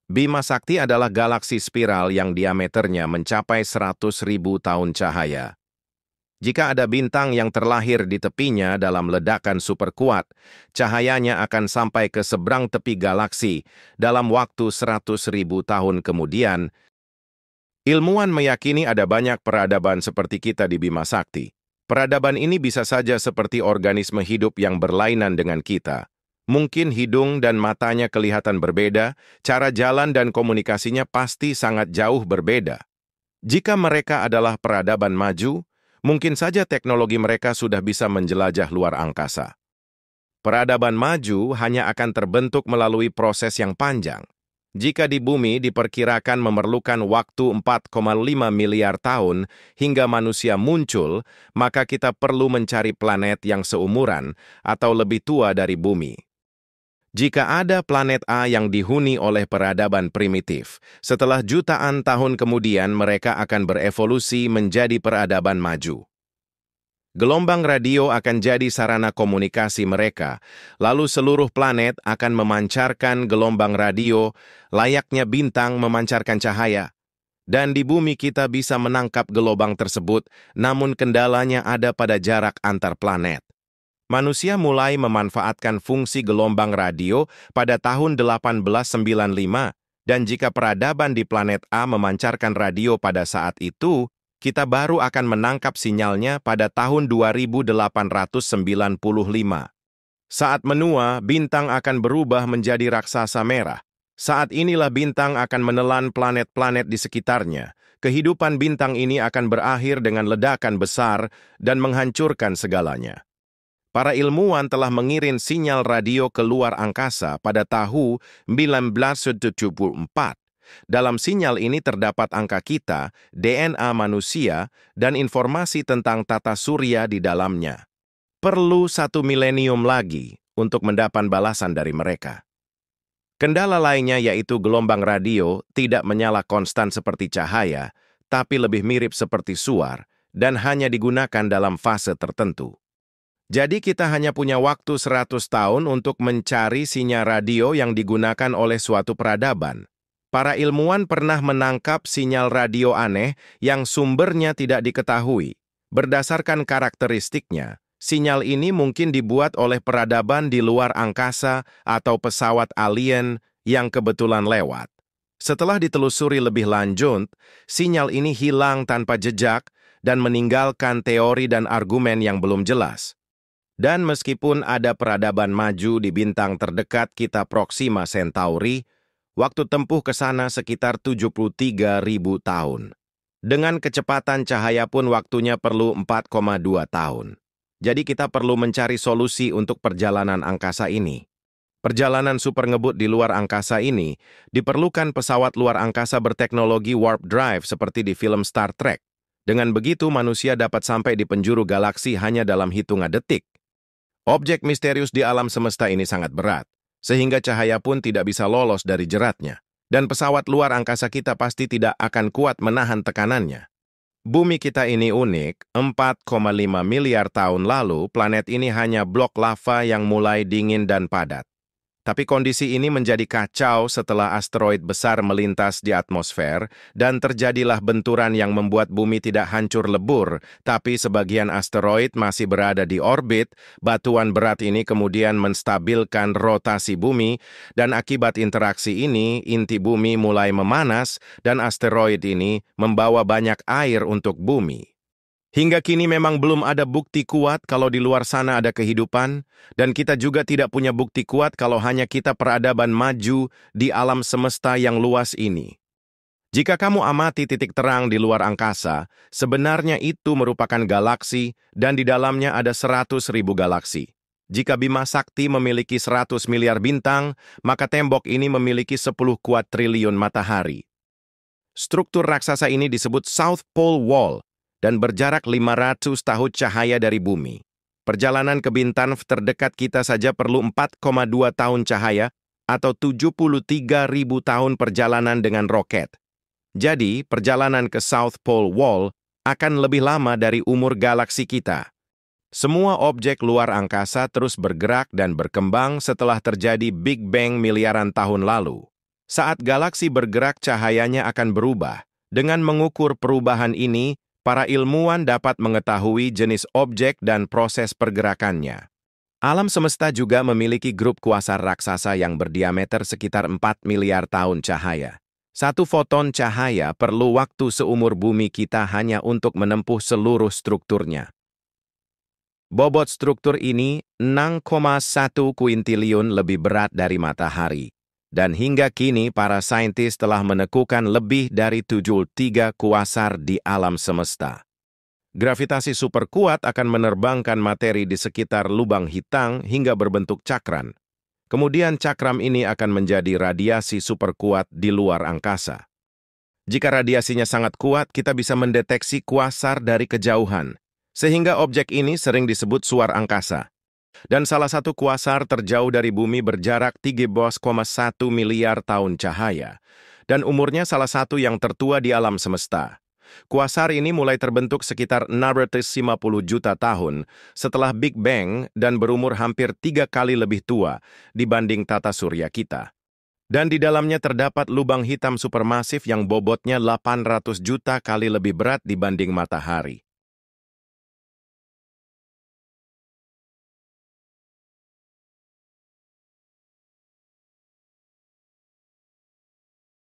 Bima Sakti adalah galaksi spiral yang diameternya mencapai 100.000 tahun cahaya. Jika ada bintang yang terlahir di tepinya dalam ledakan super kuat, cahayanya akan sampai ke seberang tepi galaksi dalam waktu 100.000 tahun kemudian. Ilmuwan meyakini ada banyak peradaban seperti kita di Bima Sakti. Peradaban ini bisa saja seperti organisme hidup yang berlainan dengan kita. Mungkin hidung dan matanya kelihatan berbeda, cara jalan dan komunikasinya pasti sangat jauh berbeda. Jika mereka adalah peradaban maju, mungkin saja teknologi mereka sudah bisa menjelajah luar angkasa. Peradaban maju hanya akan terbentuk melalui proses yang panjang. Jika di bumi diperkirakan memerlukan waktu 4,5 miliar tahun hingga manusia muncul, maka kita perlu mencari planet yang seumuran atau lebih tua dari bumi. Jika ada planet A yang dihuni oleh peradaban primitif, setelah jutaan tahun kemudian mereka akan berevolusi menjadi peradaban maju. Gelombang radio akan jadi sarana komunikasi mereka, lalu seluruh planet akan memancarkan gelombang radio layaknya bintang memancarkan cahaya. Dan di bumi kita bisa menangkap gelombang tersebut, namun kendalanya ada pada jarak antar planet. Manusia mulai memanfaatkan fungsi gelombang radio pada tahun 1895, dan jika peradaban di planet A memancarkan radio pada saat itu, kita baru akan menangkap sinyalnya pada tahun 2895. Saat menua, bintang akan berubah menjadi raksasa merah. Saat inilah bintang akan menelan planet-planet di sekitarnya. Kehidupan bintang ini akan berakhir dengan ledakan besar dan menghancurkan segalanya. Para ilmuwan telah mengirim sinyal radio ke luar angkasa pada tahun 1974. Dalam sinyal ini terdapat angka kita, DNA manusia, dan informasi tentang tata surya di dalamnya. Perlu 1 milenium lagi untuk mendapat balasan dari mereka. Kendala lainnya yaitu gelombang radio tidak menyala konstan seperti cahaya, tapi lebih mirip seperti suar, dan hanya digunakan dalam fase tertentu. Jadi kita hanya punya waktu 100 tahun untuk mencari sinyal radio yang digunakan oleh suatu peradaban. Para ilmuwan pernah menangkap sinyal radio aneh yang sumbernya tidak diketahui. Berdasarkan karakteristiknya, sinyal ini mungkin dibuat oleh peradaban di luar angkasa atau pesawat alien yang kebetulan lewat. Setelah ditelusuri lebih lanjut, sinyal ini hilang tanpa jejak dan meninggalkan teori dan argumen yang belum jelas. Dan meskipun ada peradaban maju di bintang terdekat kita Proxima Centauri, waktu tempuh ke sana sekitar 73.000 tahun. Dengan kecepatan cahaya pun waktunya perlu 4,2 tahun. Jadi kita perlu mencari solusi untuk perjalanan angkasa ini. Perjalanan super ngebut di luar angkasa ini diperlukan pesawat luar angkasa berteknologi warp drive seperti di film Star Trek. Dengan begitu manusia dapat sampai di penjuru galaksi hanya dalam hitungan detik. Objek misterius di alam semesta ini sangat berat, sehingga cahaya pun tidak bisa lolos dari jeratnya. Dan pesawat luar angkasa kita pasti tidak akan kuat menahan tekanannya. Bumi kita ini unik, 4,5 miliar tahun lalu planet ini hanya blok lava yang mulai dingin dan padat. Tapi kondisi ini menjadi kacau setelah asteroid besar melintas di atmosfer dan terjadilah benturan yang membuat bumi tidak hancur lebur, tapi sebagian asteroid masih berada di orbit. Batuan berat ini kemudian menstabilkan rotasi bumi dan akibat interaksi ini inti bumi mulai memanas dan asteroid ini membawa banyak air untuk bumi. Hingga kini memang belum ada bukti kuat kalau di luar sana ada kehidupan, dan kita juga tidak punya bukti kuat kalau hanya kita peradaban maju di alam semesta yang luas ini. Jika kamu amati titik terang di luar angkasa, sebenarnya itu merupakan galaksi dan di dalamnya ada 100.000 galaksi. Jika Bima Sakti memiliki 100 miliar bintang, maka tembok ini memiliki 10 kuadriliun matahari. Struktur raksasa ini disebut South Pole Wall, dan berjarak 500 tahun cahaya dari bumi. Perjalanan ke bintang terdekat kita saja perlu 4,2 tahun cahaya atau 73.000 tahun perjalanan dengan roket. Jadi, perjalanan ke South Pole Wall akan lebih lama dari umur galaksi kita. Semua objek luar angkasa terus bergerak dan berkembang setelah terjadi Big Bang miliaran tahun lalu. Saat galaksi bergerak, cahayanya akan berubah. Dengan mengukur perubahan ini, para ilmuwan dapat mengetahui jenis objek dan proses pergerakannya. Alam semesta juga memiliki grup kuasar raksasa yang berdiameter sekitar 4 miliar tahun cahaya. Satu foton cahaya perlu waktu seumur bumi kita hanya untuk menempuh seluruh strukturnya. Bobot struktur ini 6,1 kuintilion lebih berat dari matahari. Dan hingga kini para saintis telah menekukan lebih dari 73 kuasar di alam semesta. Gravitasi super kuat akan menerbangkan materi di sekitar lubang hitam hingga berbentuk cakram. Kemudian cakram ini akan menjadi radiasi super kuat di luar angkasa. Jika radiasinya sangat kuat, kita bisa mendeteksi kuasar dari kejauhan, sehingga objek ini sering disebut suar angkasa. Dan salah satu kuasar terjauh dari bumi berjarak 13,1 miliar tahun cahaya, dan umurnya salah satu yang tertua di alam semesta. Kuasar ini mulai terbentuk sekitar 650 juta tahun setelah Big Bang dan berumur hampir 3 kali lebih tua dibanding tata surya kita. Dan di dalamnya terdapat lubang hitam supermasif yang bobotnya 800 juta kali lebih berat dibanding matahari.